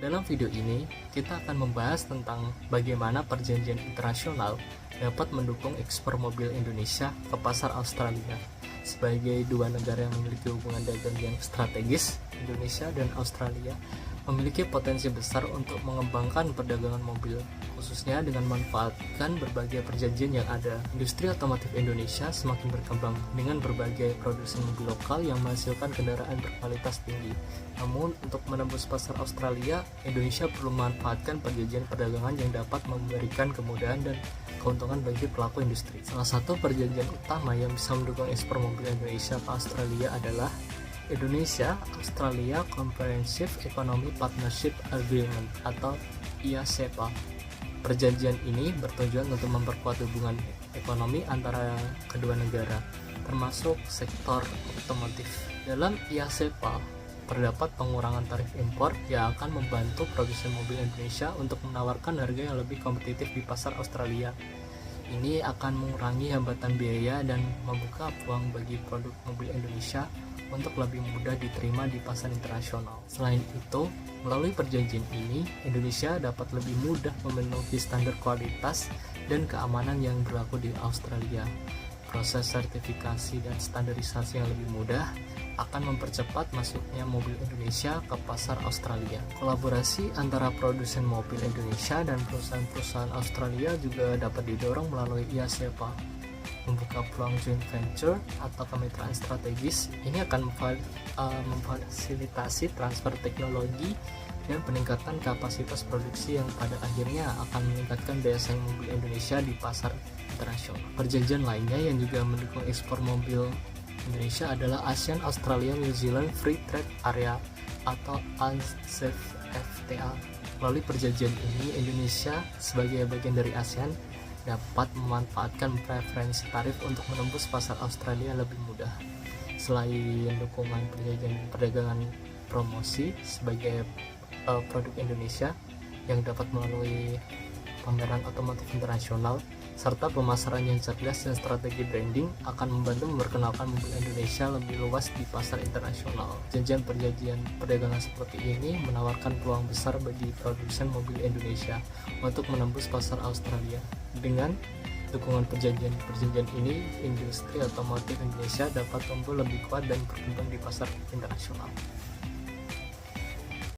Dalam video ini, kita akan membahas tentang bagaimana perjanjian internasional dapat mendukung ekspor mobil Indonesia ke pasar Australia. Sebagai dua negara yang memiliki hubungan dagang yang strategis, Indonesia dan Australia memiliki potensi besar untuk mengembangkan perdagangan mobil, khususnya dengan memanfaatkan berbagai perjanjian yang ada. Industri otomotif Indonesia semakin berkembang dengan berbagai produsen mobil lokal yang menghasilkan kendaraan berkualitas tinggi. Namun, untuk menembus pasar Australia, Indonesia perlu memanfaatkan perjanjian perdagangan yang dapat memberikan kemudahan dan keuntungan bagi pelaku industri. Salah satu perjanjian utama yang bisa mendukung ekspor mobil Indonesia ke Australia adalah Indonesia-Australia Comprehensive Economic Partnership Agreement atau IACEPA. Perjanjian ini bertujuan untuk memperkuat hubungan ekonomi antara kedua negara, termasuk sektor otomotif. Dalam IACEPA, terdapat pengurangan tarif impor yang akan membantu produsen mobil Indonesia untuk menawarkan harga yang lebih kompetitif di pasar Australia. Ini akan mengurangi hambatan biaya dan membuka peluang bagi produk mobil Indonesia untuk lebih mudah diterima di pasar internasional. Selain itu, melalui perjanjian ini, Indonesia dapat lebih mudah memenuhi standar kualitas dan keamanan yang berlaku di Australia. Proses sertifikasi dan standarisasi yang lebih mudah akan mempercepat masuknya mobil Indonesia ke pasar Australia. Kolaborasi antara produsen mobil Indonesia dan perusahaan-perusahaan Australia juga dapat didorong melalui IACEPA. Membuka peluang joint venture atau kemitraan strategis ini akan memfasilitasi transfer teknologi dan peningkatan kapasitas produksi yang pada akhirnya akan meningkatkan daya saing mobil Indonesia di pasar internasional. Perjanjian lainnya yang juga mendukung ekspor mobil Indonesia adalah ASEAN Australia New Zealand Free Trade Area atau ASEAN-FTA. Melalui perjanjian ini, Indonesia sebagai bagian dari ASEAN dapat memanfaatkan preferensi tarif untuk menembus pasar Australia lebih mudah. Selain dukungan perjanjian perdagangan promosi sebagai produk Indonesia yang dapat melalui pameran otomotif internasional, serta pemasaran yang cerdas dan strategi branding akan membantu memperkenalkan mobil Indonesia lebih luas di pasar internasional. Perjanjian perdagangan seperti ini menawarkan peluang besar bagi produsen mobil Indonesia untuk menembus pasar Australia. Dengan dukungan perjanjian ini, industri otomotif Indonesia dapat tumbuh lebih kuat dan berkembang di pasar internasional.